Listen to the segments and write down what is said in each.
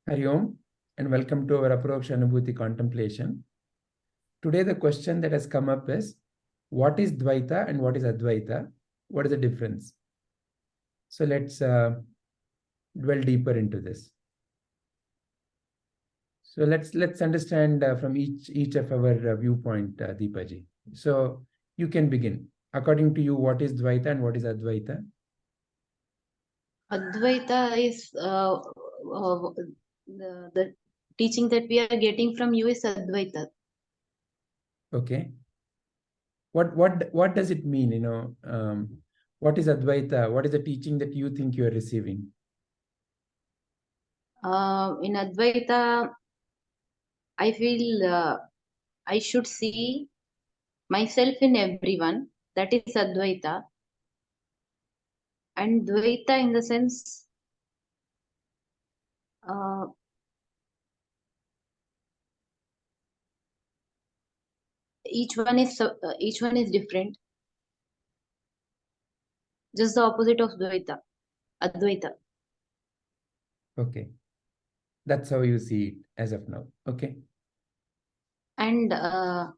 Hari Om, and welcome to our Aparoksha Anubhuti contemplation. Today the question that has come up is, what is Dvaita and what is Advaita? What is the difference? So let's dwell deeper into this. So let's understand from each of our viewpoint, Deepaji. So you can begin. According to you, what is Dvaita and what is Advaita? Advaita is the teaching that we are getting from you is Advaita. Okay. What does it mean? What is Advaita? What is the teaching that you think you are receiving? In Advaita, I feel I should see myself in everyone. That is Advaita. And Dvaita in the sense, each one is different. Just the opposite of Dvaita, Advaita. Okay. That's how you see it as of now. Okay. And I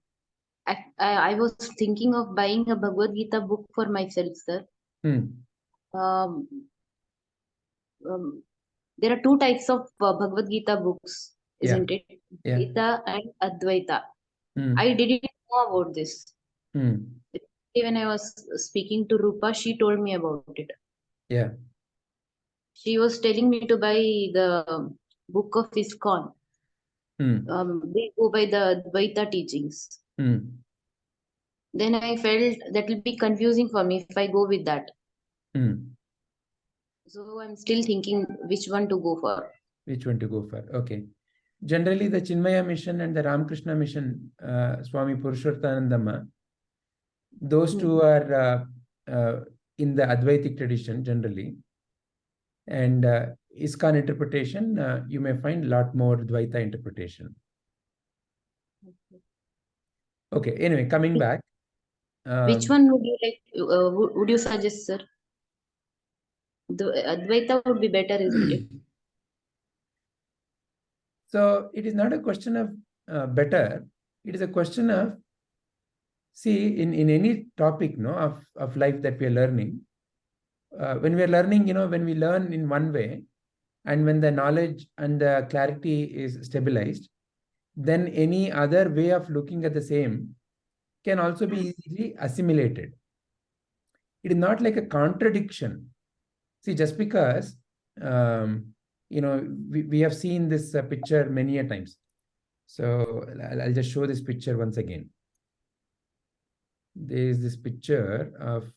was thinking of buying a Bhagavad Gita book for myself, sir. Um, there are two types of Bhagavad Gita books, isn't it? Yeah. Dvaita and Advaita. I didn't know about this. When I was speaking to Rupa, she told me about it. Yeah. She was telling me to buy the book of ISKCON. They go by the Dvaita teachings. Then I felt that will be confusing for me if I go with that. So I'm still thinking which one to go for. Which one to go for? Okay. Generally, the Chinmaya mission and the Ramakrishna mission, Swami Purushottanandama, those two are in the Advaitic tradition generally. And ISKCON interpretation, you may find a lot more Dvaita interpretation. Okay. Anyway, coming back. Which one would you like? Would you suggest, sir? The Advaita would be better, isn't it? So it is not a question of better. It is a question of, see, in any topic of life that we are learning, when we are learning, when we learn in one way, and when the knowledge and the clarity is stabilized, then any other way of looking at the same can also be easily assimilated. It is not like a contradiction. See, just because, we have seen this picture many a times. So I'll just show this picture once again. There is this picture of,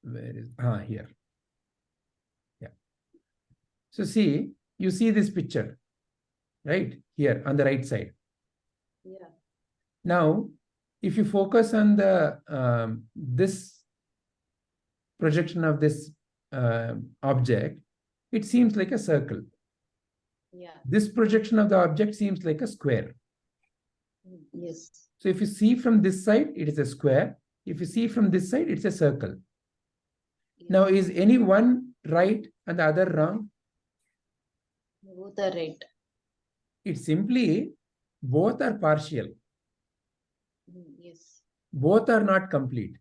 where is, here. Yeah. So see, you see this picture, right? Here on the right side. Yeah. Now, if you focus on the this projection of this object, it seems like a circle. Yeah. This projection of the object seems like a square. Yes. So if you see from this side, it is a square. If you see from this side, it's a circle. Yeah. Now, is any one right and the other wrong? Both are right. It's simply both are partial. Yes. Both are not complete.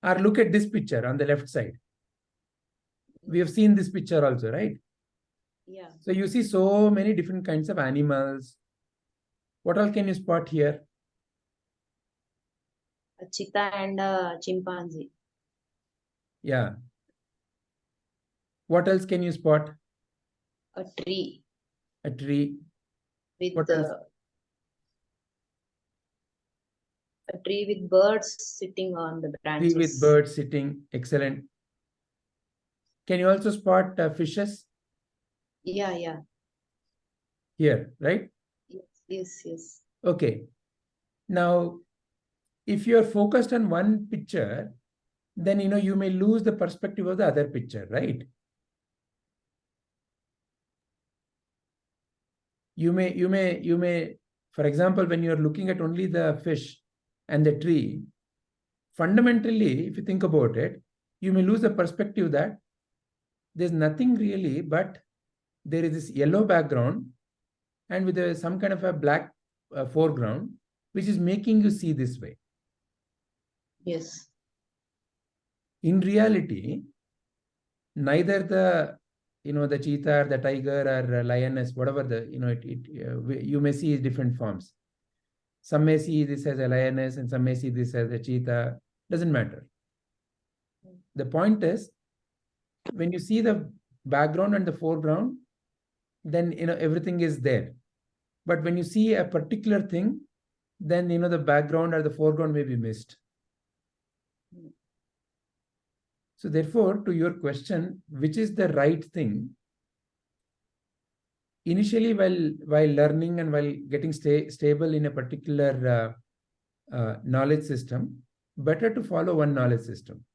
Or look at this picture on the left side. We have seen this picture also, right? Yeah. So you see so many different kinds of animals. What all can you spot here? A cheetah and a chimpanzee. Yeah. What else can you spot? A tree. A tree. With what else? A tree with birds sitting on the branches. Tree with birds sitting. Excellent. Can you also spot fishes? Yeah. Here, right? Yes. Okay. Now, if you are focused on one picture, then you may lose the perspective of the other picture, right? You may, for example, when you're looking at only the fish and the tree, fundamentally, if you think about it, you may lose the perspective that there's nothing really, but there is this yellow background and with some kind of a black foreground, which is making you see this way. Yes. In reality, neither the the cheetah or the tiger or lioness, whatever you may see different forms. Some may see this as a lioness and some may see this as a cheetah. Doesn't matter. The point is, when you see the background and the foreground, then everything is there. But when you see a particular thing, then the background or the foreground may be missed. So therefore, to your question, which is the right thing? Initially, while learning and while getting stable in a particular knowledge system, better to follow one knowledge system.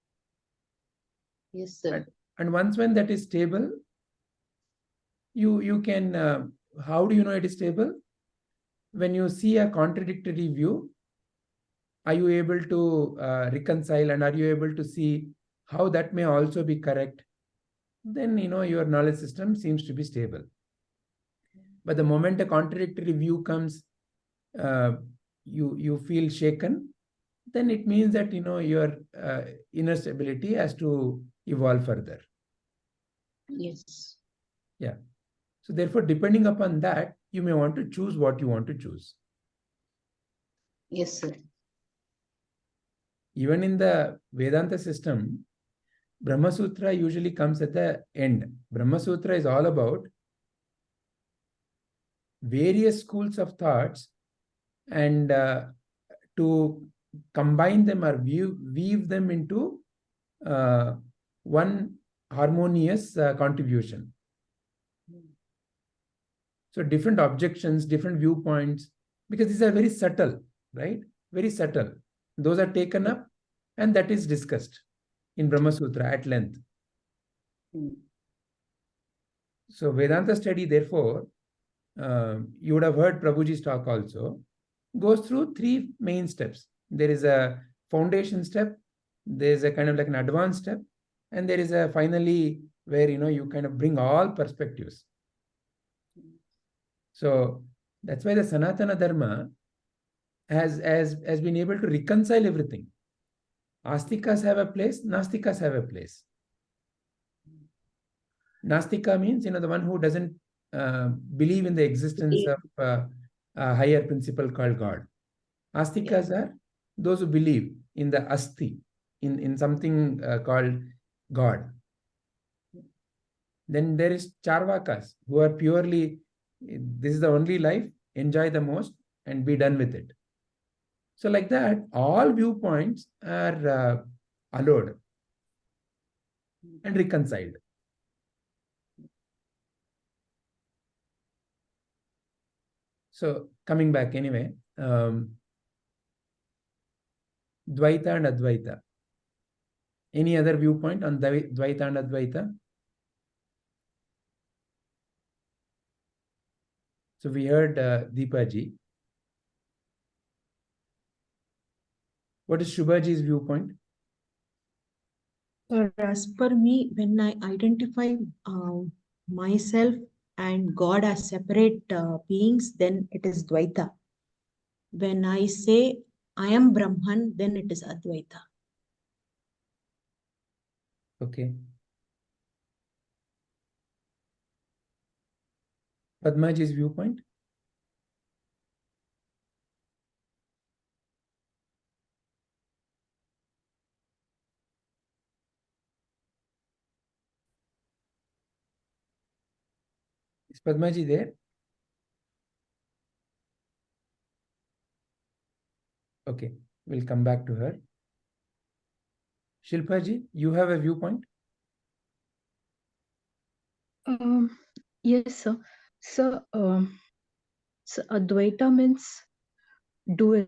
Yes, sir. And once when that is stable, you can, how do you know it is stable? When you see a contradictory view, are you able to reconcile, and are you able to see how that may also be correct? Then your knowledge system seems to be stable. But the moment a contradictory view comes, you feel shaken, then it means that your inner stability has to evolve further. Yes. Yeah. So therefore, depending upon that, you may want to choose what you want to choose. Yes, sir. Even in the Vedanta system, Brahma Sutra usually comes at the end. Brahma Sutra is all about various schools of thoughts, and to combine them or weave them into one harmonious contribution. So different objections, different viewpoints, because these are very subtle, right? Very subtle. Those are taken up and that is discussed in Brahma Sutra at length. So Vedanta study, therefore, you would have heard Prabhuji's talk also, goes through three main steps. There is a foundation step, there is a kind of like an advanced step, and there is a finally where you kind of bring all perspectives. So that's why the Sanatana Dharma has been able to reconcile everything. Astikas have a place, Nastikas have a place. Nastika means the one who doesn't believe in the existence of a higher principle called God. Astikas are those who believe in the Asti, in something called God. Then there is Charvakas, who are purely, this is the only life, enjoy the most and be done with it. So like that, all viewpoints are allowed and reconciled. So coming back anyway, Dvaita and Advaita. Any other viewpoint on Dvaita and Advaita? So we heard Deepaji. What is Shubhaji's viewpoint? As per me, when I identify myself and God as separate beings, then it is Dvaita. When I say I am Brahman, then it is Advaita. Okay. Padmaji's viewpoint? Is Padmaji there? Okay, we'll come back to her. Shilpaji, you have a viewpoint? Yes, sir. So Advaita means dual.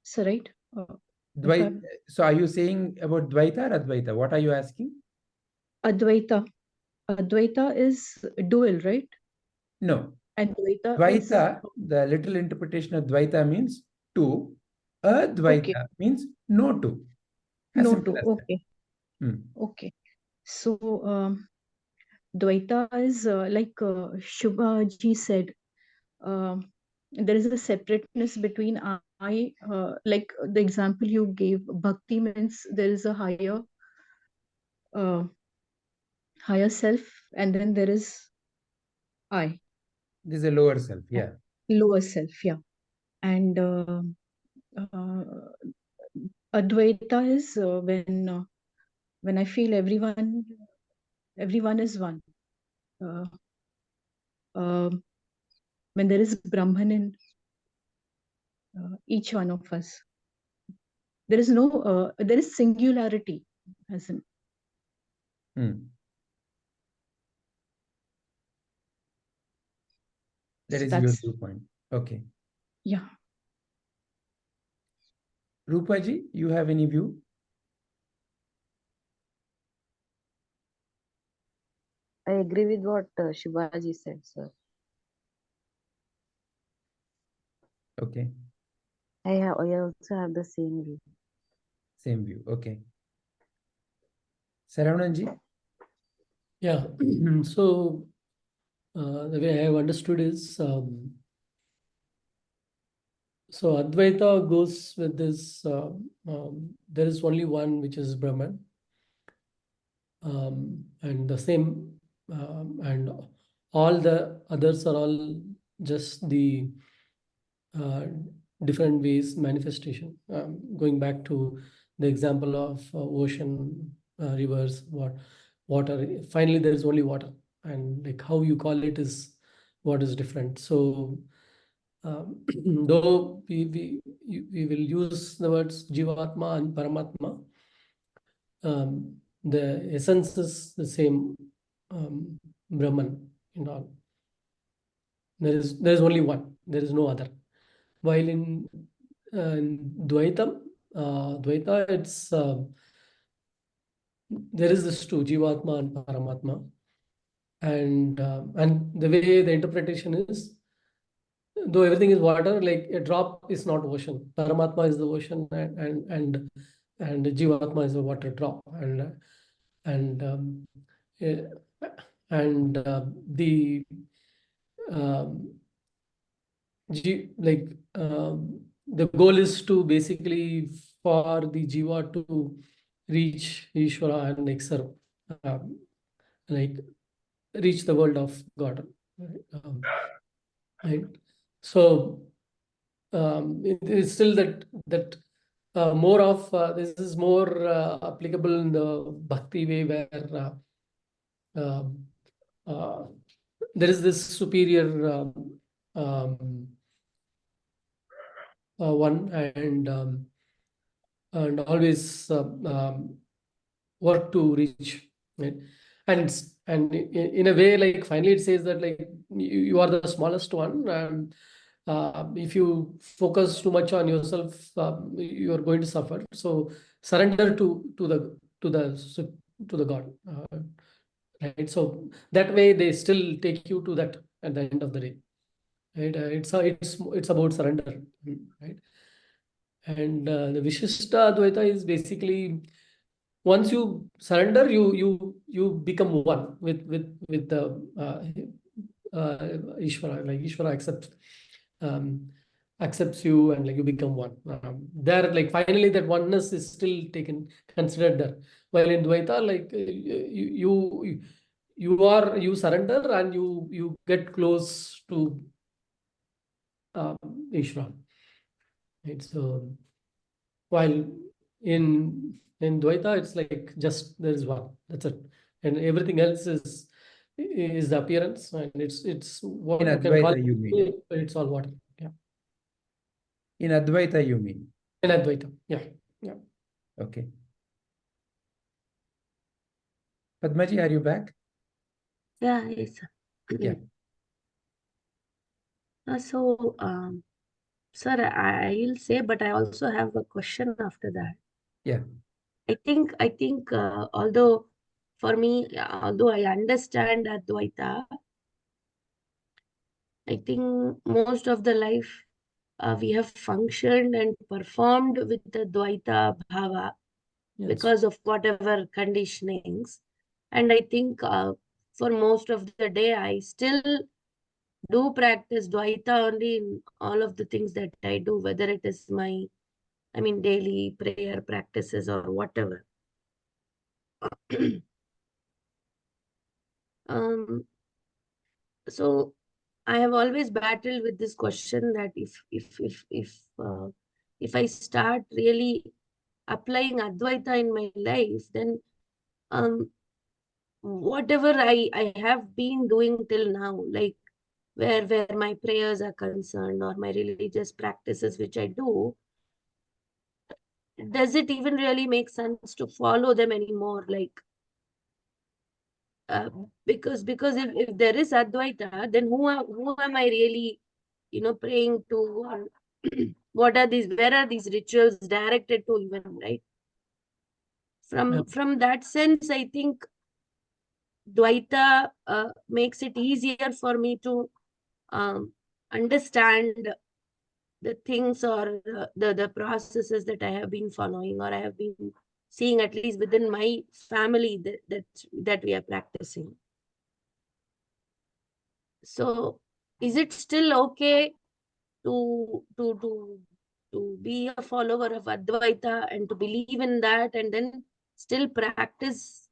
So right? So are you saying about Dvaita or Advaita? What are you asking? Advaita. Advaita is dual, right? No. And Dvaita, the literal interpretation of Dvaita means two. Advaita means no two. No two. Okay. Okay. So, Dvaita is like Shubha ji said, there is a separateness between I, like the example you gave, bhakti means there is a higher self, and then there is I. This is a lower self, yeah. Lower self, yeah. And Advaita is when I feel everyone is one. When there is Brahman in each one of us, there is no there is singularity, as in. That is your viewpoint. Okay. Yeah. Rupaji, you have any view? I agree with what Shivaji said, sir. Okay. I also have the same view. Same view. Okay. Saravananji? Yeah. So the way I have understood is so Advaita goes with this. There is only one, which is Brahman, and the same, and all the others are all just the different ways manifestation. Going back to the example of ocean, rivers, water. Finally, there is only water, and like how you call it is what is different. So though we will use the words Jivatma and Paramatma, the essence is the same, Brahman and all. There is only one. There is no other. While in Dvaita, it's there is this two, Jivatma and Paramatma, and the way the interpretation is, though everything is water, like a drop is not ocean. Paramatma is the ocean, and Jivatma is a water drop, the the goal is to basically for the Jiva to reach Ishvara and like serve, like reach the world of God. Right. So it is still that more of this is more applicable in the bhakti way, where there is this superior one, and always work to reach, right? And in a way, like finally it says that like you are the smallest one, and if you focus too much on yourself, you are going to suffer. So surrender to the God, right? So that way they still take you to that at the end of the day, right? It's about surrender, right? And the Vishishta Advaita is basically, once you surrender, you become one with the Ishvara. Like Ishvara accepts you, and like you become one. There, like finally, that oneness is still considered there. While in Dvaita, like you surrender and you get close to Ishvara. Right? So while in Dvaita, it's like just there is one. That's it, and everything else is the appearance, and it's what In you can call Advaita, you mean? but it's all water. Yeah. In Advaita, you mean? In Advaita, yeah. Okay. Padmaji, are you back? Yeah, yes. Yeah. So, sir, I'll say, but I also have a question after that. Yeah. I think, although for me, although I understand Advaita, I think most of the life we have functioned and performed with the Dvaita Bhava. because of whatever conditionings. And I think for most of the day, I still do practice Dvaita only in all of the things that I do, whether it is my, daily prayer practices or whatever. So I have always battled with this question that if I start really applying Advaita in my life, then whatever I have been doing till now, like where my prayers are concerned or my religious practices which I do, does it even really make sense to follow them anymore? Like because if there is Advaita, then who am I really praying to, or where are these rituals directed to even, right? From that sense, I think Dvaita makes it easier for me to understand the things or the processes that I have been following, or I have been seeing, at least within my family, that we are practicing. So is it still okay to be a follower of Advaita and to believe in that and then still practice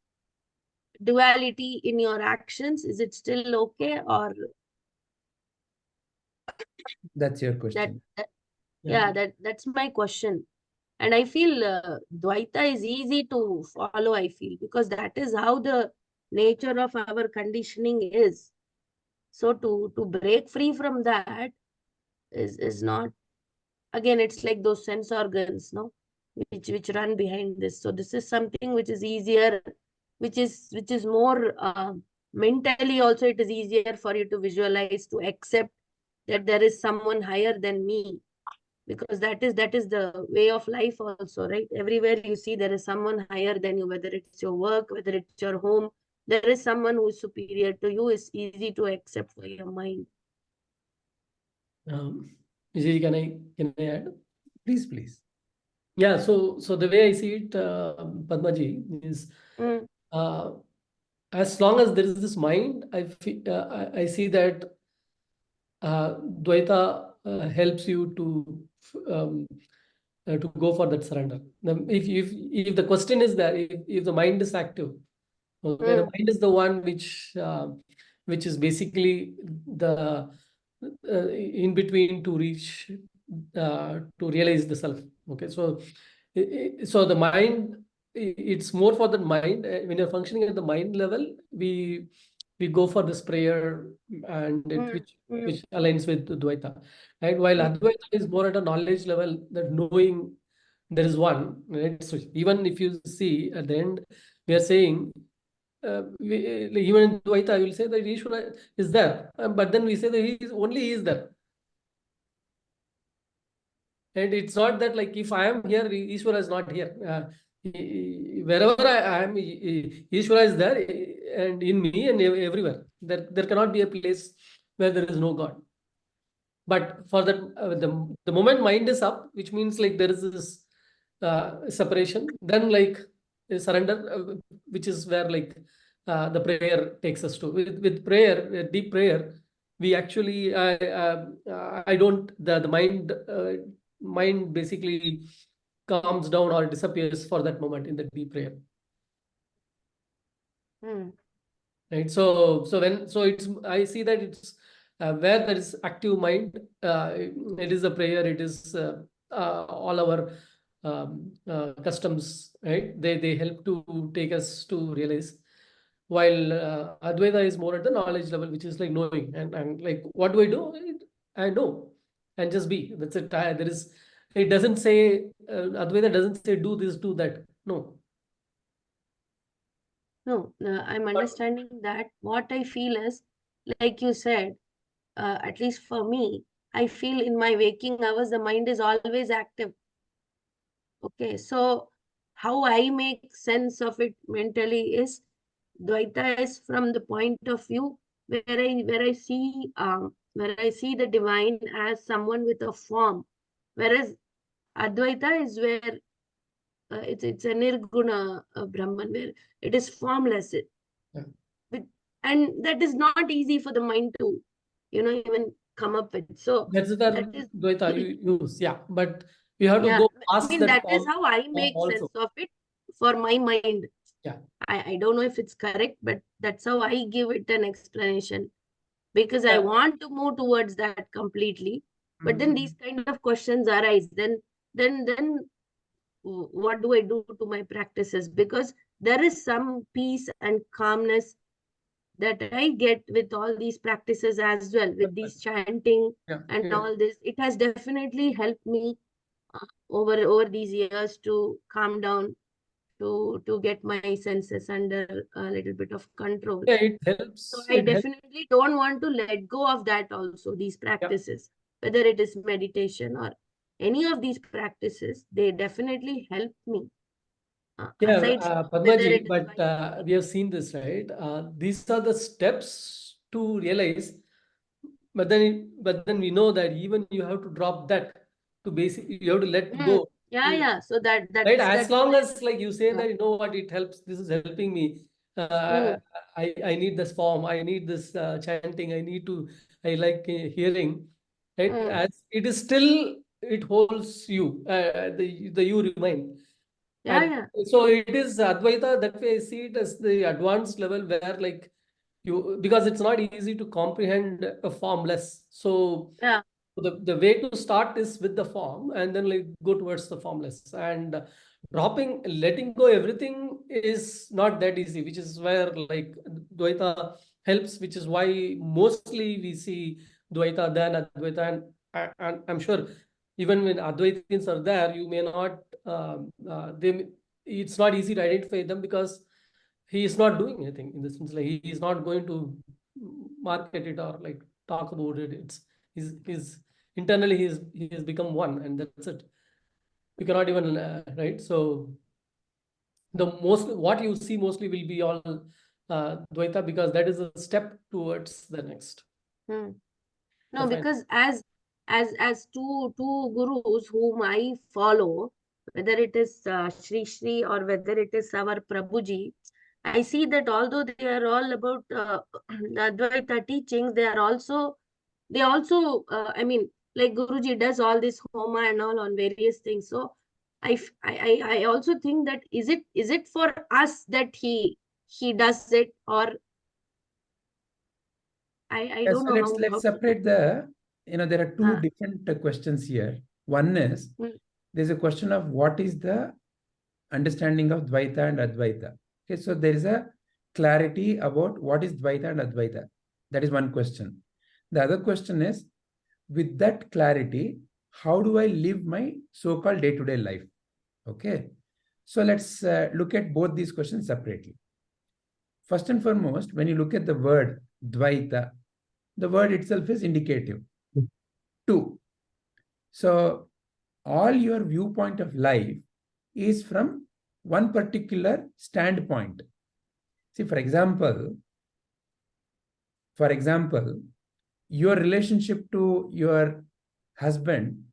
duality in your actions? Is it still okay, or that's your question? That's my question. And I feel Dvaita is easy to follow, I feel, because that is how the nature of our conditioning is. So to break free from that is not, again, it's like those sense organs, no, which run behind this. So this is something which is easier, which is more mentally also, it is easier for you to visualize, to accept that there is someone higher than me, because that is the way of life also, right? Everywhere you see there is someone higher than you, whether it's your work, whether it's your home, there is someone who is superior to you. Is easy to accept for your mind. Can I add? Please. Yeah, so the way I see it, Padmaji, is as long as there is this mind, I see that Dvaita helps you to go for that surrender. If the question is that if the mind is active, okay, the mind is the one which is basically the in between to reach to realize the self. Okay, so the mind, it's more for the mind. When you're functioning at the mind level, we go for this prayer, and which aligns with Dvaita. And while Advaita is more at a knowledge level, that knowing there is one, right? So even if you see at the end, we are saying even in Dvaita, I will say that Ishvara is there, but then we say that he is there. And it's not that like if I am here, Ishvara is not here. Wherever I am, Ishvara is there, and in me and everywhere. There cannot be a place where there is no God. But for that, the moment mind is up, which means like there is this separation, then like surrender, which is where like the prayer takes us to. With prayer, deep prayer, we actually I don't the mind basically calms down or disappears for that moment in the deep prayer. Right. So it's, I see that it's where there is active mind, it is a prayer, it is all our customs, right? They help to take us to realize. While Advaita is more at the knowledge level, which is like knowing, and like what do I do? I know, and just be. That's it. It doesn't say Advaita doesn't say do this, do that. No. No, I'm understanding that. What I feel is, like you said, at least for me, I feel in my waking hours, the mind is always active. Okay, so how I make sense of it mentally is, Dvaita is from the point of view where I see the divine as someone with a form, whereas Advaita is where it's a nirguna Brahman, where it is formless. And that is not easy for the mind to, even come up with. So that's the that is Dvaita you use, but you have to go past that that form, is how I make also. sense of it for my mind. Yeah. I don't know if it's correct, but that's how I give it an explanation, because I want to move towards that completely. But then these kind of questions arise. Then what do I do to my practices? Because there is some peace and calmness that I get with all these practices as well, with these chanting and all this. It has definitely helped me over these years to calm down, to get my senses under a little bit of control. It helps. So I definitely don't want to let go of that also, these practices, whether it is meditation or any of these practices, they definitely help me. Padmaji, but we have seen this, right? These are the steps to realize, but then we know that even you have to drop that to basically, you have to let go. So that's right. As long as, like you say, that you know what, it helps. This is helping me. I need this form. I need this chanting. I like hearing. Right. As it is still, it holds you. The you remain. So it is Advaita. That way I see it as the advanced level where, like, because it's not easy to comprehend a formless. So the way to start is with the form, and then like go towards the formless, and letting go everything is not that easy, which is where like Dvaita helps, which is why mostly we see Dvaita than Advaita. And I'm sure even when Advaitins are there, you may not, it's not easy to identify them, because he is not doing anything in the sense, like he is not going to market it or like talk about it. It's he's internally he has become one, and that's it. You cannot even right. So the most what you see mostly will be all Dvaita, because that is a step towards the next. No, because as two gurus whom I follow, whether it is Shri or whether it is our Prabhuji, I see that although they are all about the Advaita teachings, they also I mean, like Guruji does all this homa and all on various things. So I also think that is it for us that he does it, or I don't know. Let's separate there are two different questions here. One is there's a question of what is the understanding of Dvaita and Advaita. Okay, so there is a clarity about what is Dvaita and Advaita. That is one question. The other question is, with that clarity, how do I live my so-called day-to-day life? Okay, so let's look at both these questions separately. First and foremost, when you look at the word Dvaita, the word itself is indicative. Two. So all your viewpoint of life is from one particular standpoint. See, for example, your relationship to your husband,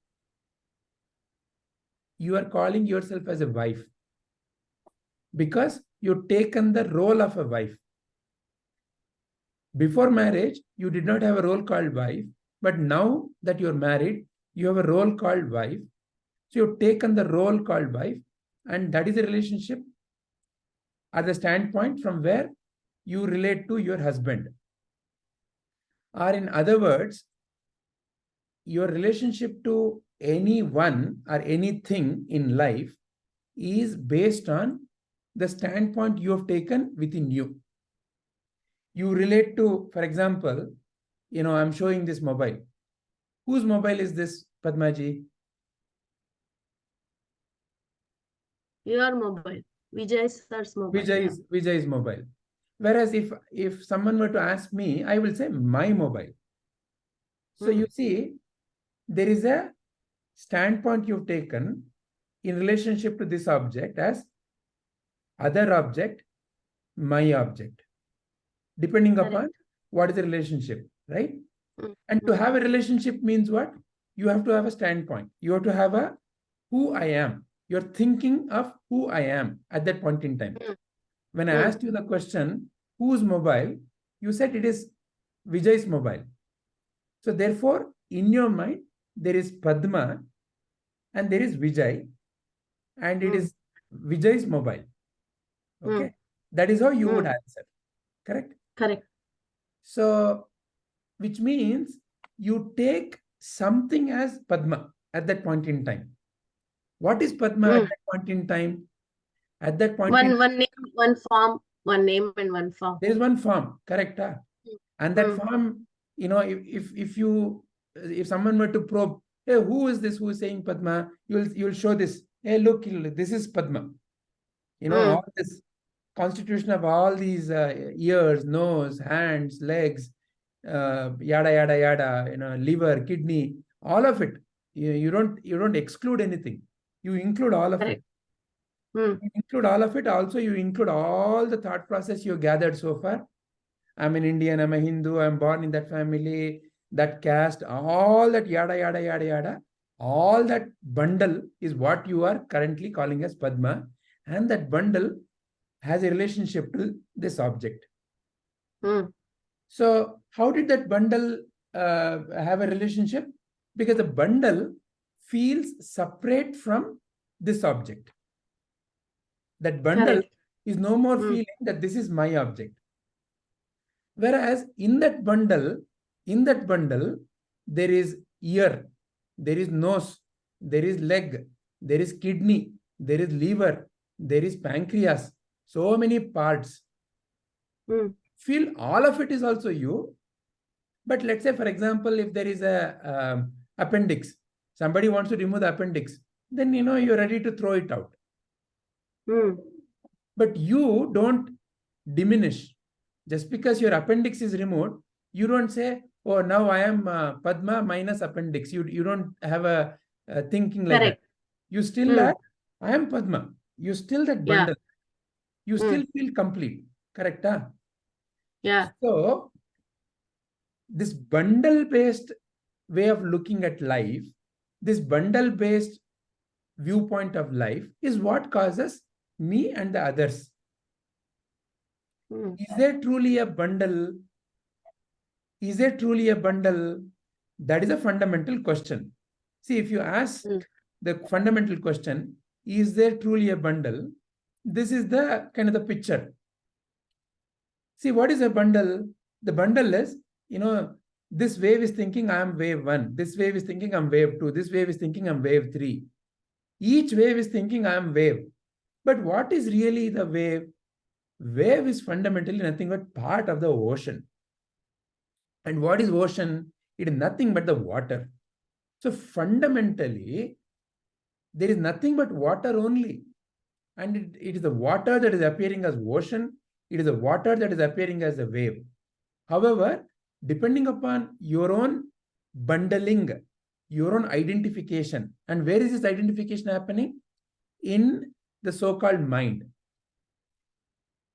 you are calling yourself as a wife because you've taken the role of a wife. Before marriage, you did not have a role called wife, but now that you're married, you have a role called wife. So you've taken the role called wife, and that is a relationship at the standpoint from where you relate to your husband. Or in other words, your relationship to anyone or anything in life is based on the standpoint you have taken within you. You relate to, for example, I'm showing this mobile. Whose mobile is this, Padmaji? Your mobile. Vijay sir's mobile. Vijay's mobile. Whereas if someone were to ask me, I will say my mobile. So you see, there is a standpoint you've taken in relationship to this object as other object, my object, depending upon what is the relationship, right? And to have a relationship means what? You have to have a standpoint. You have to have a who I am. You're thinking of who I am at that point in time. When I asked you the question, whose mobile? You said it is Vijay's mobile. So therefore, in your mind, there is Padma and there is Vijay, and it is Vijay's mobile. Okay. That is how you would answer. Correct? Correct. So, which means you take something as Padma at that point in time. What is Padma at that point in time? At that point one name, one form, one name and one form. There is one form, correct? And that form, you know, if someone were to probe, hey, who is this who is saying Padma? You'll show this. Hey, look, this is Padma. You know, all this constitution of all these ears, nose, hands, legs, yada yada yada, you know, liver, kidney, all of it. You don't exclude anything. You include all of it. You include all of it. Also, you include all the thought process you gathered so far. I'm an Indian, I'm a Hindu, I'm born in that family, that caste, all that yada yada yada yada. All that bundle is what you are currently calling as Padma, and that bundle has a relationship to this object. So how did that bundle have a relationship? Because the bundle feels separate from this object. That bundle is no more feeling that this is my object. Whereas in that bundle, there is ear, there is nose, there is leg, there is kidney, there is liver, there is pancreas, so many parts. Feel all of it is also you. But let's say, for example, if there is a appendix, somebody wants to remove the appendix, then you know you're ready to throw it out. But you don't diminish. Just because your appendix is removed, you don't say, oh, now I am Padma minus appendix. You don't have a thinking like that. You still are, I am Padma. You still that bundle. You still feel complete. Correct? Huh? Yeah. So, this bundle-based way of looking at life, this bundle-based viewpoint of life is what causes me and the others. Is there truly a bundle? Is there truly a bundle? That is a fundamental question. See, if you ask the fundamental question, is there truly a bundle? This is the kind of the picture. See, what is a bundle? The bundle is, you know, this wave is thinking I am wave 1. This wave is thinking I'm wave 2. This wave is thinking I'm wave 3. Each wave is thinking I am wave. But what is really the wave? Wave is fundamentally nothing but part of the ocean. And what is ocean? It is nothing but the water. So fundamentally, there is nothing but water only. And it is the water that is appearing as ocean. It is the water that is appearing as a wave. However, depending upon your own bundling, your own identification, and where is this identification happening? In the so-called mind.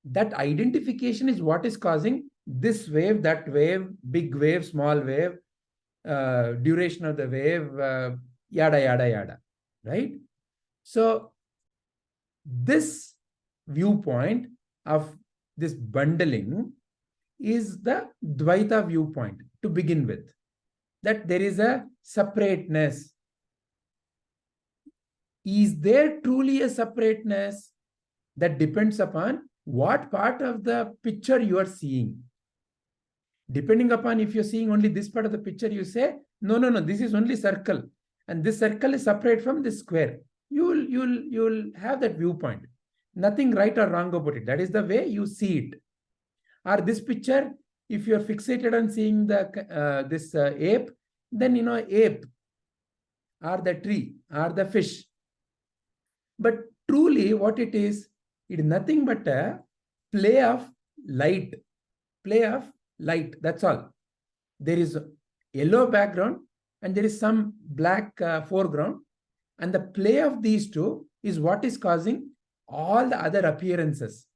That identification is what is causing this wave, that wave, big wave, small wave, duration of the wave, yada, yada, yada, right? So this viewpoint of this bundling is the Dvaita viewpoint to begin with, that there is a separateness. Is there truly a separateness? That depends upon what part of the picture you are seeing. Depending upon if you're seeing only this part of the picture, you say, no, this is only circle. And this circle is separate from this square. You'll have that viewpoint. Nothing right or wrong about it. That is the way you see it. Or this picture, if you're fixated on seeing the this ape, then you know ape, or the tree, or the fish. But truly what it is nothing but a play of light. Play of light, that's all. There is a yellow background and there is some black foreground. And the play of these two is what is causing all the other appearances.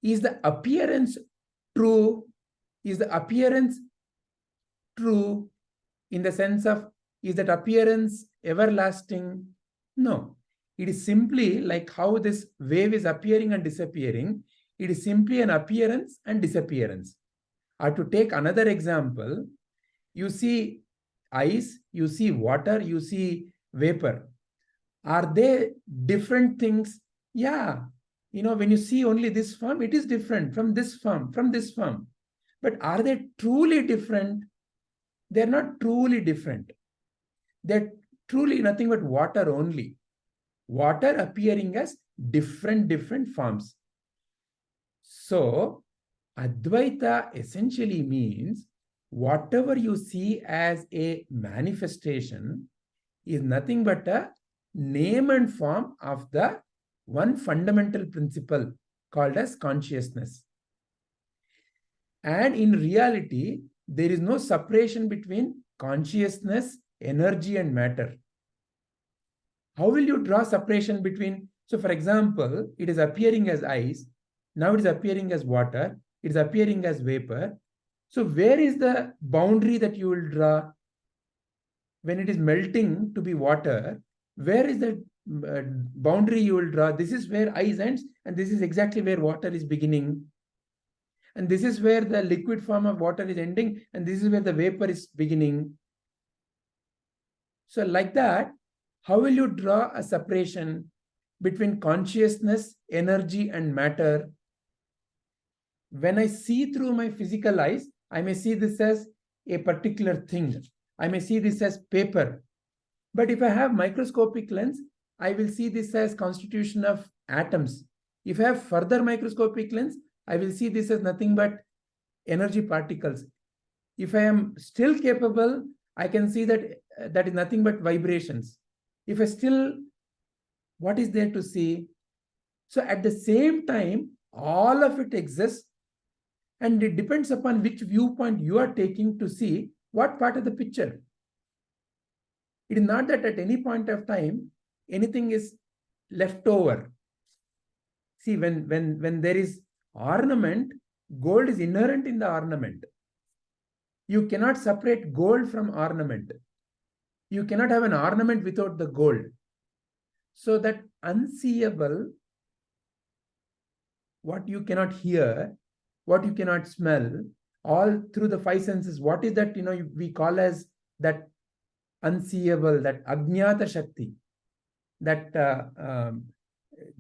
Is the appearance true? Is the appearance true in the sense of, is that appearance everlasting? No. It is simply like how this wave is appearing and disappearing. It is simply an appearance and disappearance. Or to take another example, you see ice, you see water, you see vapor. Are they different things? Yeah. When you see only this form, it is different from this form, from this form. But are they truly different? They're not truly different. They're truly nothing but water only. Water appearing as different forms. So, Advaita essentially means whatever you see as a manifestation is nothing but a name and form of the one fundamental principle called as consciousness. And in reality, there is no separation between consciousness, energy, and matter. How will you draw separation between? So, for example, it is appearing as ice. Now it is appearing as water. It is appearing as vapor. So, where is the boundary that you will draw? When it is melting to be water, where is the boundary you will draw? This is where ice ends, and this is exactly where water is beginning. And this is where the liquid form of water is ending, and this is where the vapor is beginning. So like that, how will you draw a separation between consciousness, energy, and matter? When I see through my physical eyes, I may see this as a particular thing. I may see this as paper. But if I have microscopic lens, I will see this as constitution of atoms. If I have further microscopic lens, I will see this as nothing but energy particles. If I am still capable, I can see that that is nothing but vibrations. If I still, what is there to see? So at the same time, all of it exists, and it depends upon which viewpoint you are taking to see what part of the picture. It is not that at any point of time, anything is left over. See, when there is ornament, gold is inherent in the ornament. You cannot separate gold from ornament. You cannot have an ornament without the gold. So that unseeable, what you cannot hear, what you cannot smell, all through the five senses, what is that, we call as that unseeable, that Ajnata Shakti, that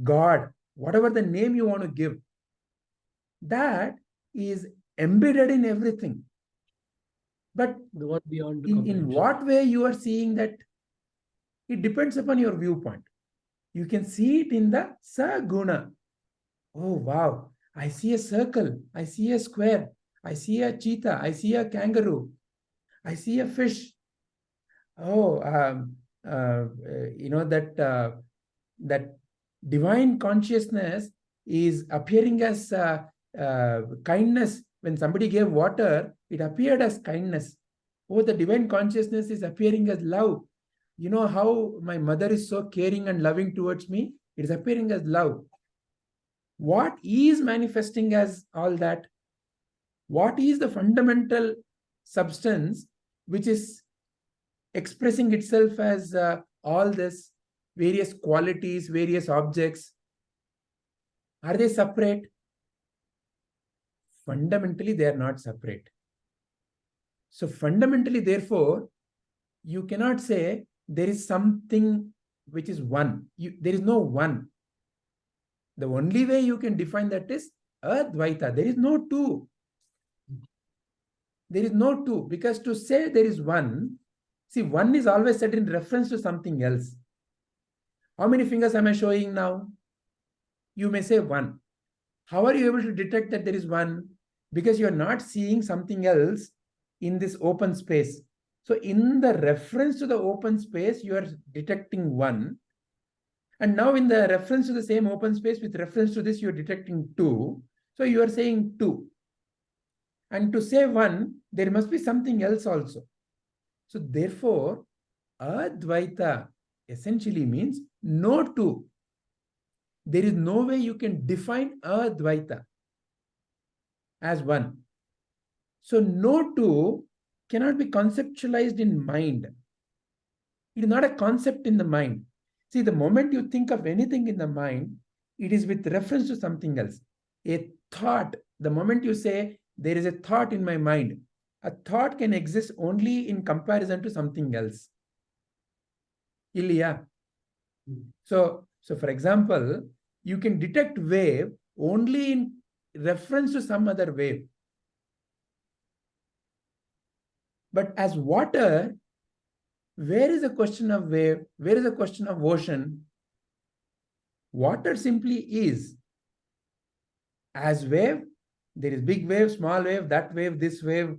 God, whatever the name you want to give, that is embedded in everything. But the one beyond in what way you are seeing that, it depends upon your viewpoint. You can see it in the Saguna. Oh, wow. I see a circle. I see a square. I see a cheetah. I see a kangaroo. I see a fish. Oh, that divine consciousness is appearing as kindness. When somebody gave water, it appeared as kindness. Oh, the divine consciousness is appearing as love. You know how my mother is so caring and loving towards me? It is appearing as love. What is manifesting as all that? What is the fundamental substance which is expressing itself as all this various qualities, various objects? Are they separate? Fundamentally, they are not separate. So fundamentally, therefore, you cannot say there is something which is one. There is no one. The only way you can define that is Advaita. There is no two. There is no two, because to say there is one, see, one is always said in reference to something else. How many fingers am I showing now? You may say one. How are you able to detect that there is one? Because you are not seeing something else in this open space. So in the reference to the open space, you are detecting one. And now in the reference to the same open space, with reference to this, you are detecting two. So you are saying two. And to say one, there must be something else also. So therefore, Advaita essentially means no two. There is no way you can define Advaita as one. So no two cannot be conceptualized in mind. It is not a concept in the mind. See, the moment you think of anything in the mind, it is with reference to something else. A thought, the moment you say, there is a thought in my mind, a thought can exist only in comparison to something else. Ilya. So for example, you can detect wave only in reference to some other wave. But as water, where is the question of wave? Where is the question of ocean? Water simply is. As wave, there is big wave, small wave, that wave, this wave,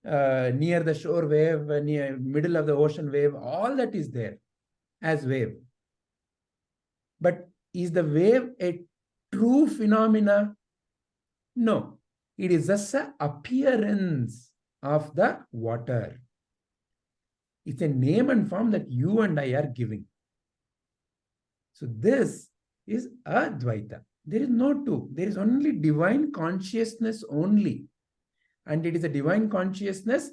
near the shore wave, near middle of the ocean wave, all that is there as wave. But is the wave a true phenomena? No, it is just an appearance of the water. It's a name and form that you and I are giving. So this is Advaita. There is no two. There is only divine consciousness only. And it is a divine consciousness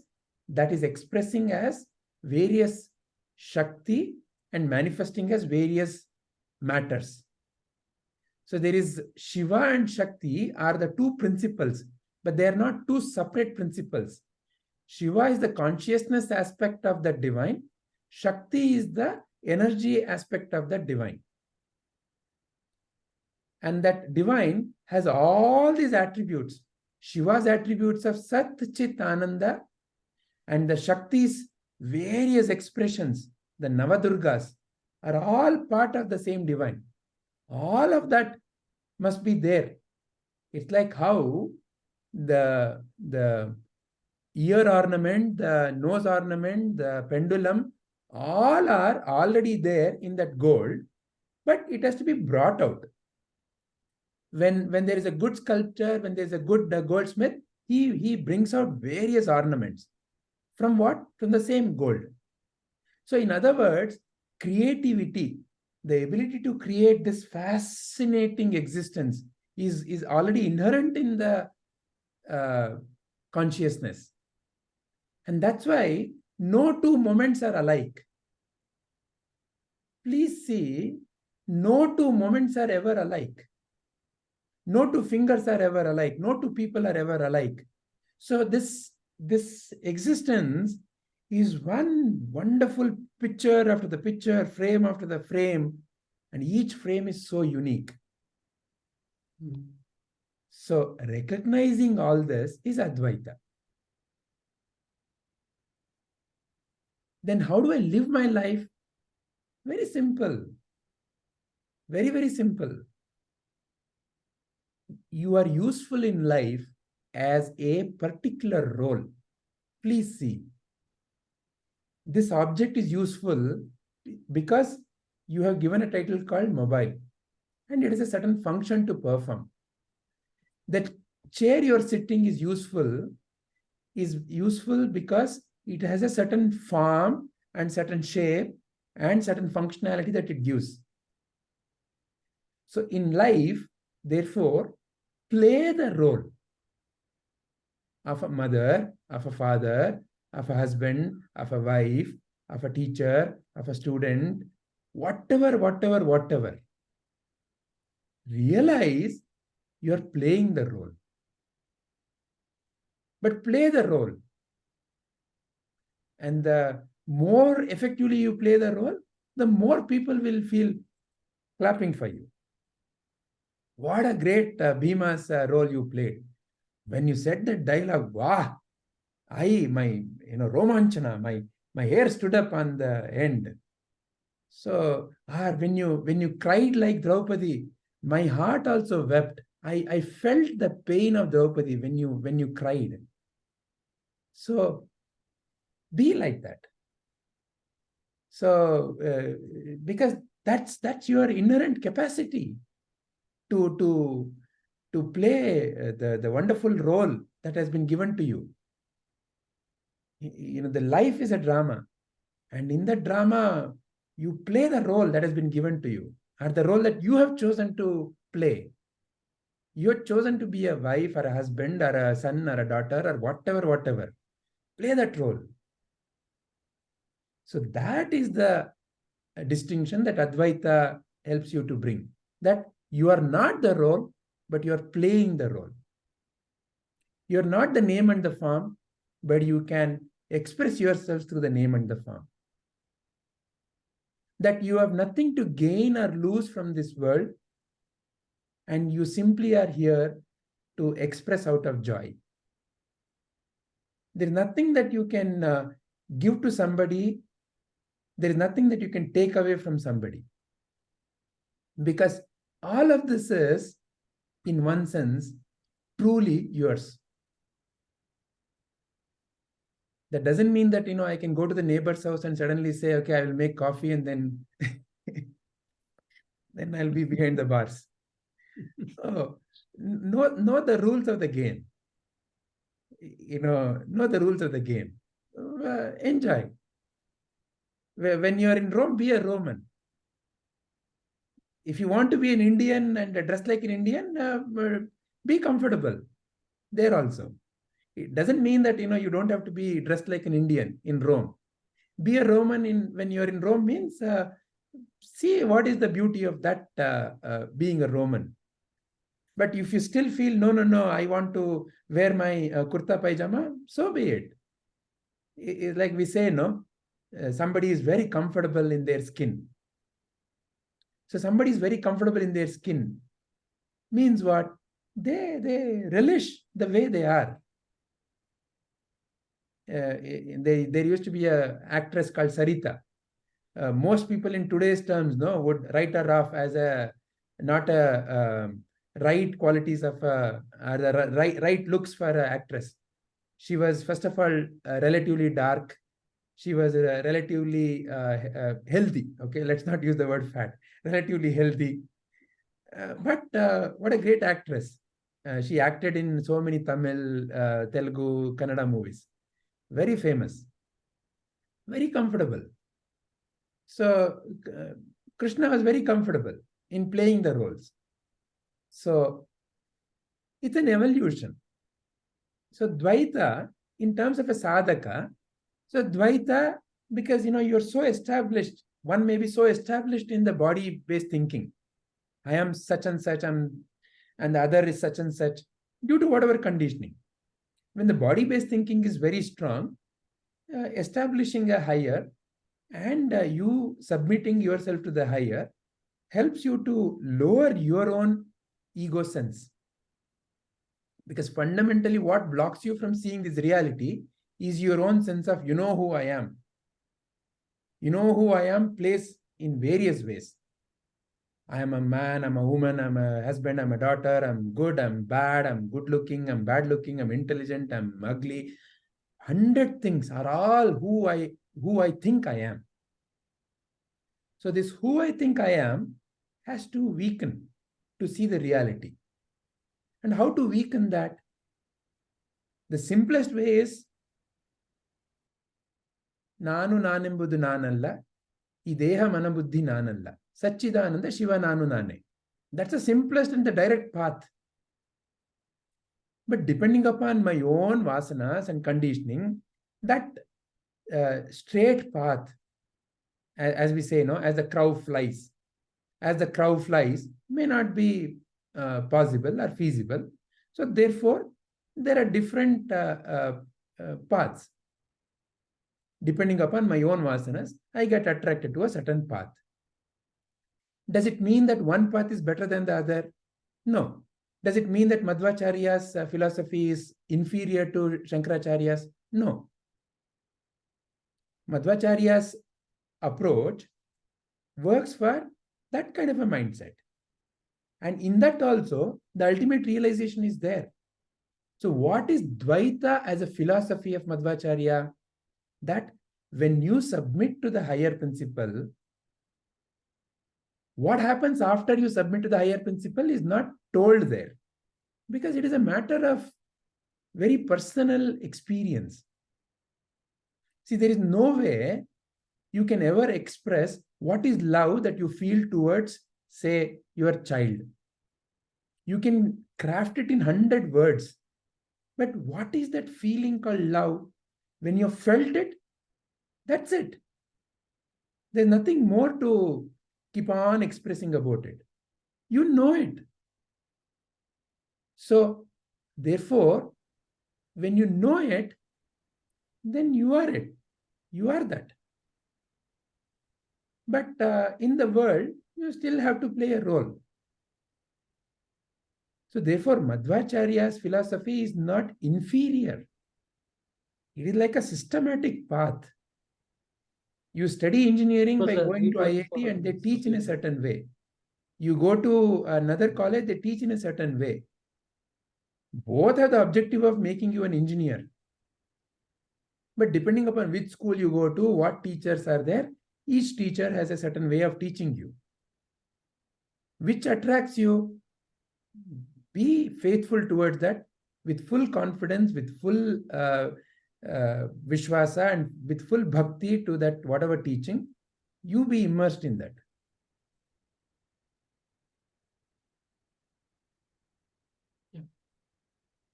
that is expressing as various Shakti and manifesting as various matters. So there is Shiva and Shakti are the two principles, but they are not two separate principles. Shiva is the consciousness aspect of the divine. Shakti is the energy aspect of the divine. And that divine has all these attributes. Shiva's attributes of Sat, Chit, Ananda, and the Shakti's various expressions, the Navadurgas, are all part of the same divine. All of that must be there. It's like how the ear ornament, the nose ornament, the pendulum, all are already there in that gold, but it has to be brought out. When there is a good sculptor, when there is a good goldsmith, he brings out various ornaments. From what? From the same gold. So in other words, creativity, the ability to create this fascinating existence is already inherent in the consciousness. And that's why no two moments are alike. Please see, no two moments are ever alike. No two fingers are ever alike. No two people are ever alike. So this existence is one wonderful picture after the picture, frame after the frame, and each frame is so unique. So recognizing all this is Advaita. Then how do I live my life? Very simple. Very, very simple. You are useful in life as a particular role. Please see. This object is useful because you have given a title called mobile and it has a certain function to perform. That chair you're sitting is useful because it has a certain form and certain shape and certain functionality that it gives. So in life, therefore, play the role of a mother, of a father, of a husband, of a wife, of a teacher, of a student, whatever. Realize you are playing the role. But play the role. And the more effectively you play the role, the more people will feel clapping for you. What a great Bhima's role you played. When you said that dialogue, wow, my romanchana, my hair stood up on the end. So when you cried like Draupadi, my heart also wept. I felt the pain of Draupadi when you cried. So be like that. So because that's your inherent capacity to play the wonderful role that has been given to you. The life is a drama, and in that drama you play the role that has been given to you, or the role that you have chosen to play. You have chosen to be a wife or a husband or a son or a daughter or whatever. Play that role. So that is the distinction that Advaita helps you to bring. That you are not the role, but you are playing the role. You are not the name and the form, but you can express yourself through the name and the form. That you have nothing to gain or lose from this world, and you simply are here to express out of joy. There is nothing that you can give to somebody. There is nothing that you can take away from somebody. Because all of this is, in one sense, truly yours. That doesn't mean that, I can go to the neighbor's house and suddenly say, okay, I will make coffee and then, then I'll be behind the bars. So, know the rules of the game. Know the rules of the game. Enjoy. When you are in Rome, be a Roman. If you want to be an Indian and dress like an Indian, be comfortable there also. It doesn't mean that, you don't have to be dressed like an Indian in Rome. Be a Roman when you're in Rome means see what is the beauty of that being a Roman. But if you still feel, no, I want to wear my kurta pajama, so be it. It's like we say, somebody is very comfortable in their skin. So somebody is very comfortable in their skin means what? They relish the way they are. There used to be an actress called Sarita. Most people in today's terms would write her off as not a right qualities of the right looks for an actress. She was, first of all, relatively dark. She was relatively healthy. Okay, let's not use the word fat. Relatively healthy. But what a great actress. She acted in so many Tamil, Telugu, Kannada movies. Very famous. Very comfortable. So Krishna was very comfortable in playing the roles. So it's an evolution. So Dvaita, in terms of a sadhaka, so Dvaita, because you're so established, one may be so established in the body-based thinking. I am such and such, and the other is such and such, due to whatever conditioning. When the body-based thinking is very strong, establishing a higher and you submitting yourself to the higher helps you to lower your own ego sense. Because fundamentally what blocks you from seeing this reality is your own sense of, who I am. Who I am plays in various ways. I am a man, I'm a woman, I'm a husband, I'm a daughter, I'm good, I'm bad, I'm good looking, I'm bad looking, I'm intelligent, I'm ugly. 100 things are all who I think I am. So this who I think I am has to weaken to see the reality. And how to weaken that? The simplest way is Nanu nanembudu nanalla, I deha manabuddhi nanalla, Satchidananda Shiva nanu nane. That's the simplest and the direct path. But depending upon my own vasanas and conditioning, that straight path, as we say, as the crow flies. As the crow flies may not be possible or feasible. So therefore, there are different paths. Depending upon my own vasanas, I get attracted to a certain path. Does it mean that one path is better than the other? No. Does it mean that Madhvacharya's philosophy is inferior to Shankaracharya's? No. Madhvacharya's approach works for that kind of a mindset. And in that also, the ultimate realization is there. So what is Dvaita as a philosophy of Madhvacharya? That when you submit to the higher principle, what happens after you submit to the higher principle is not told there, because it is a matter of very personal experience. See, there is no way you can ever express what is love that you feel towards, say, your child. You can craft it in 100 words. But what is that feeling called love? When you felt it, that's it. There's nothing more to keep on expressing about it. You know it. So, therefore, when you know it, then you are it. You are that. But in the world, you still have to play a role. So therefore, Madhvacharya's philosophy is not inferior. It is like a systematic path. You study engineering by going to IIT and they teach in a certain way. You go to another college, they teach in a certain way. Both have the objective of making you an engineer. But depending upon which school you go to, what teachers are there, each teacher has a certain way of teaching you. Which attracts you? Be faithful towards that with full confidence, with full vishwasa and with full bhakti to that whatever teaching. You be immersed in that.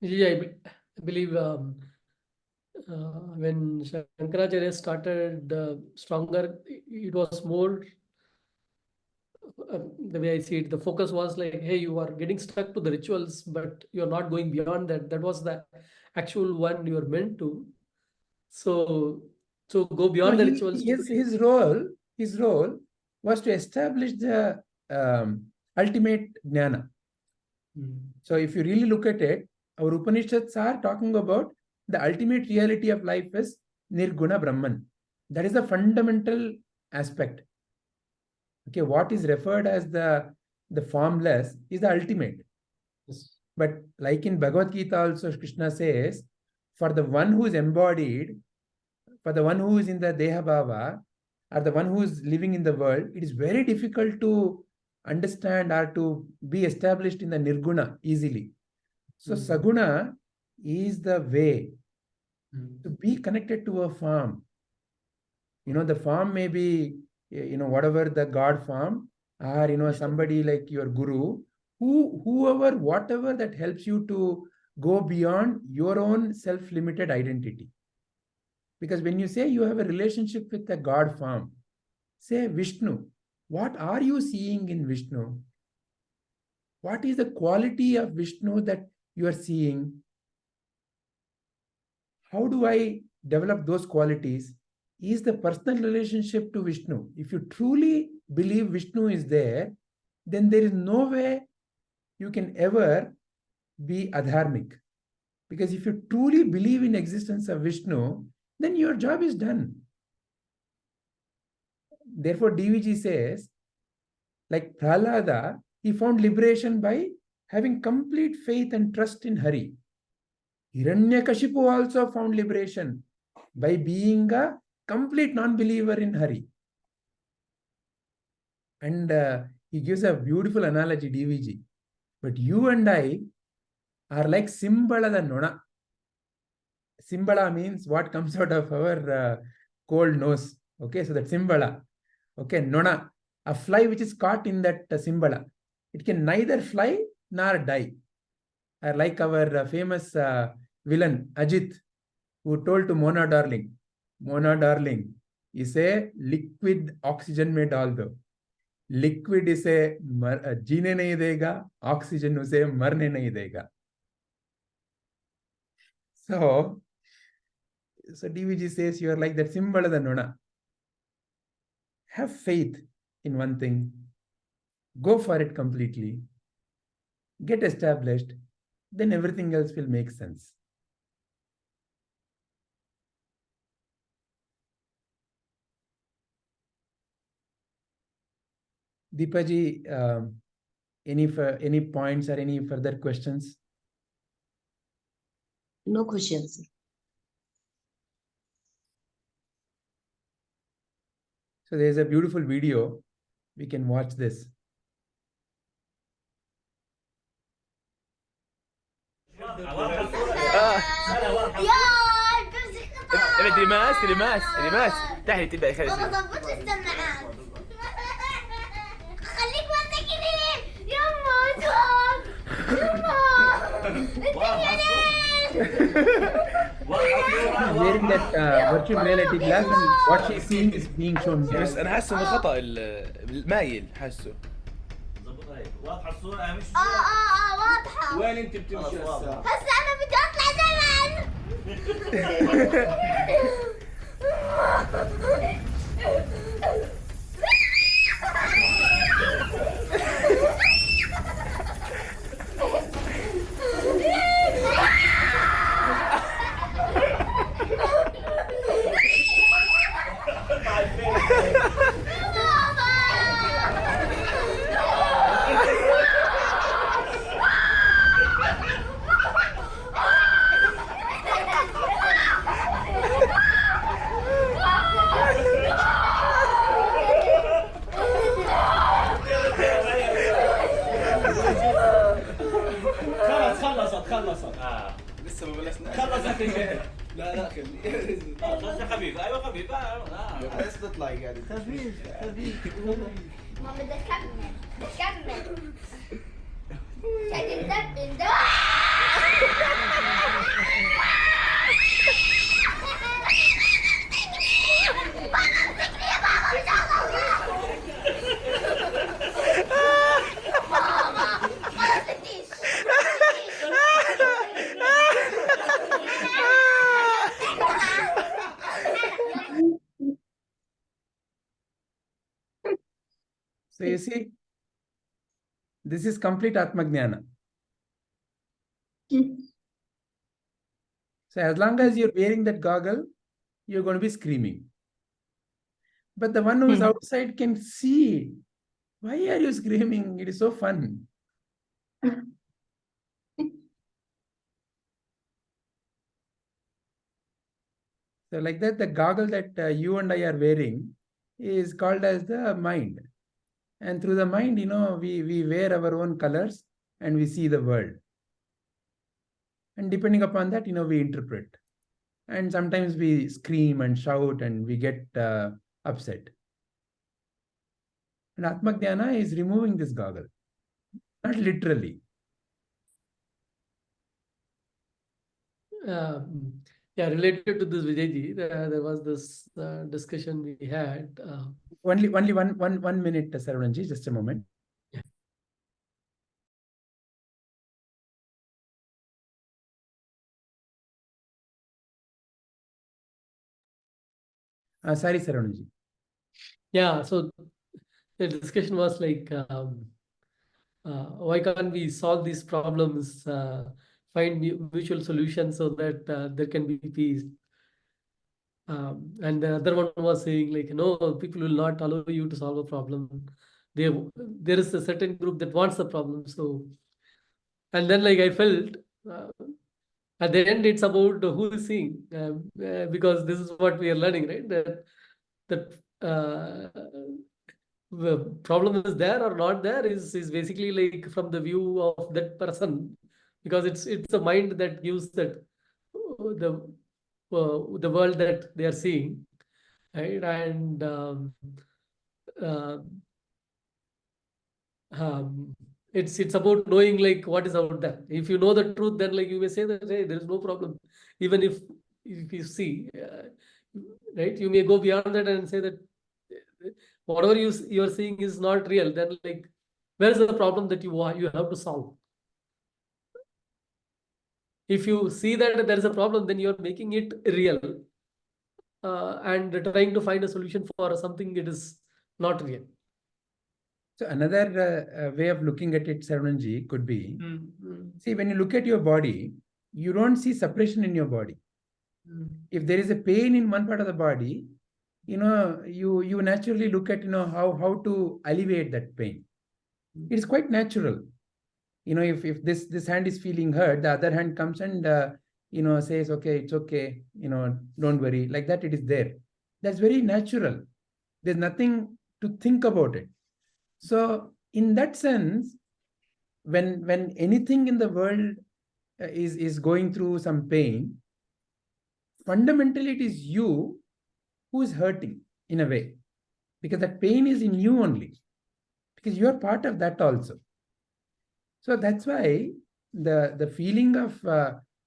Yeah, I believe when Shankaracharya started stronger, it was more, the way I see it, the focus was like, hey, you are getting stuck to the rituals, but you're not going beyond that. That was the actual one you were meant to. So go beyond the rituals. His role was to establish the ultimate jnana. So if you really look at it, our Upanishads are talking about the ultimate reality of life is Nirguna Brahman. That is the fundamental aspect. Okay, what is referred as the formless is the ultimate. Yes. But like in Bhagavad Gita also, Krishna says, for the one who is embodied, for the one who is in the Deha Bhava, or the one who is living in the world, it is very difficult to understand or to be established in the Nirguna easily. So Saguna is the way to be connected to a form. The form may be, whatever the God form, or, somebody like your guru, whoever, whatever that helps you to go beyond your own self-limited identity. Because when you say you have a relationship with the God form, say Vishnu, what are you seeing in Vishnu? What is the quality of Vishnu that you are seeing? How do I develop those qualities? Is the personal relationship to Vishnu. If you truly believe Vishnu is there, then there is no way you can ever be adharmic. Because if you truly believe in existence of Vishnu, then your job is done. Therefore, DVG says, like Prahlada, he found liberation by having complete faith and trust in Hari. Hiranyakashipu also found liberation by being a complete non-believer in Hari. And he gives a beautiful analogy, DVG. But you and I are like Simbala the Nona. Simbala means what comes out of our cold nose. Okay, so that's Simbala. Okay, Nona, a fly which is caught in that Simbala. It can neither fly nor die. Like our famous villain, Ajit, who told to Mona Darling, इसे liquid oxygen में डाल दो, liquid इसे जीने नहीं देगा, oxygen उसे मरने नहीं देगा. So DVG says you are like that symbol of the Nona. Have faith in one thing, go for it completely, get established, then everything else will make sense. Deepaji, any points or any further questions? No questions. So there is a beautiful video. We can watch this. ريماس تعالي تبقى خليك بابا ظبط السماعات خليك ماسك ليه يما يما انت يا wearing that virtual reality glass, and what she's seeing is being shown here. بس انا حاسه انه خطا المايل حاسه. واضحه الصوره مش واضحة. وين انت بتمشي هسه؟ هسه انا بدي اطلع زمن. خلصت لسه ما بلشنا. خلصت لا خليه. خفيف ايوه خفيف بس تطلعي قاعده. خفيف ما بدي اكمل. تندب. So you see, this is complete Atma Jnana. So as long as you're wearing that goggle, you're going to be screaming. But the one who is outside can see. Why are you screaming? It is so fun. So like that, the goggle that you and I are wearing is called as the mind. And through the mind, we wear our own colors and we see the world. And depending upon that, we interpret. And sometimes we scream and shout and we get upset. And Atma Jnana is removing this goggle. Not literally. Related to this, Vijayji, there was this discussion we had. Only one minute, Saravanan-ji, just a moment. Sorry, Saravanan-ji. Yeah, so the discussion was like, why can't we solve these problems, find mutual solutions so that there can be peace? And the other one was saying like, no, people will not allow you to solve a problem. There is a certain group that wants the problem. So, and then like I felt at the end it's about who is seeing, because this is what we are learning, right? That the problem is there or not there is basically like from the view of that person, because it's a mind that gives that the world that they are seeing, right? And it's about knowing like what is out there. If you know the truth, then like you may say that, hey, there is no problem, even if you see, right? You may go beyond that and say that whatever you are seeing is not real. Then like, where is the problem that you have to solve? If you see that there is a problem, then you are making it real and trying to find a solution for something it is not real. So another way of looking at it, Saravanan-ji, could be, see, when you look at your body, you don't see separation in your body. If there is a pain in one part of the body, you naturally look at, how to alleviate that pain. It is quite natural. If this hand is feeling hurt, the other hand comes and, says, okay, it's okay, don't worry. Like that, it is there. That's very natural. There's nothing to think about it. So in that sense, when anything in the world is going through some pain, fundamentally it is you who is hurting in a way, because that pain is in you only, because you are part of that also. So that's why the feeling of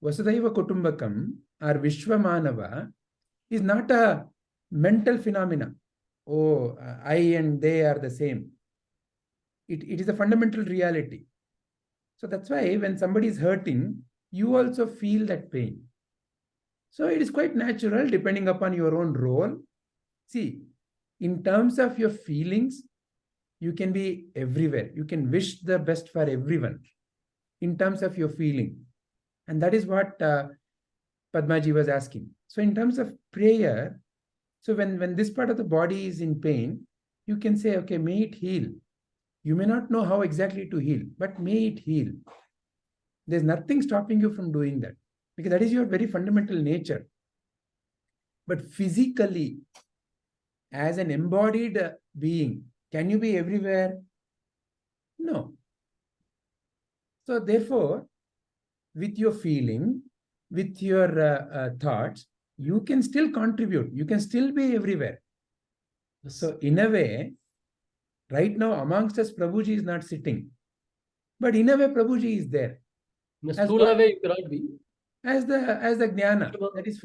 Vasudhaiva Kutumbakam or Vishwamanava is not a mental phenomena. Oh, I and they are the same. It is a fundamental reality. So that's why when somebody is hurting, you also feel that pain. So it is quite natural depending upon your own role. See, in terms of your feelings, you can be everywhere. You can wish the best for everyone in terms of your feeling. And that is what Padmaji was asking. So in terms of prayer, so when this part of the body is in pain, you can say, okay, may it heal. You may not know how exactly to heal, but may it heal. There's nothing stopping you from doing that, because that is your very fundamental nature. But physically, as an embodied being, can you be everywhere? No. So therefore, with your feeling, with your thoughts, you can still contribute. You can still be everywhere. So in a way, right now amongst us, Prabhuji is not sitting. But in a way, Prabhuji is there. In a stula way, you cannot be. As the jnana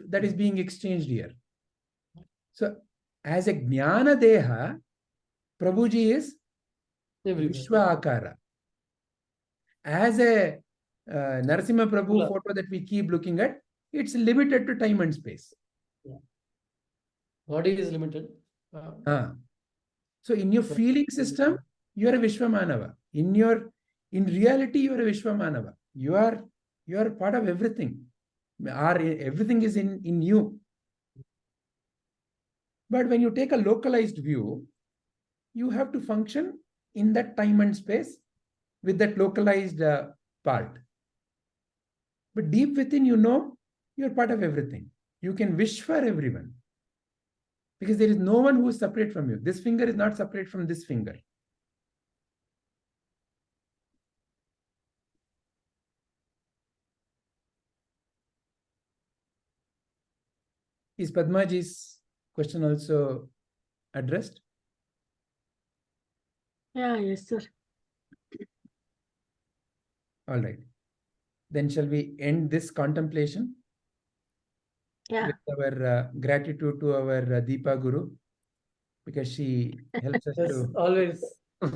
that is being exchanged here. So as a jnana deha, Prabhuji is Vishwa Akara. As a Narasimha Prabhu photo that we keep looking at, it's limited to time and space. Yeah. Body is limited. So in your feeling system, you are a Vishwamanava. In reality, you are a Vishwamanava. You are part of everything. Everything is in you. But when you take a localized view, you have to function in that time and space with that localized part. But deep within, you know, you're part of everything. You can wish for everyone. Because there is no one who is separate from you. This finger is not separate from this finger. Is Padmaji's question also addressed? Yeah, yes, sir. All right. Then shall we end this contemplation? Yeah. With our gratitude to our Deepa Guru, because she helps us Yes, to... always. I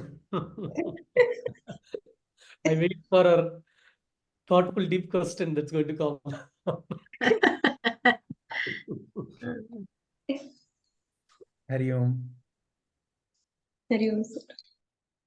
wait for a thoughtful, deep question that's going to come. Hari Om. Hari Om, sir.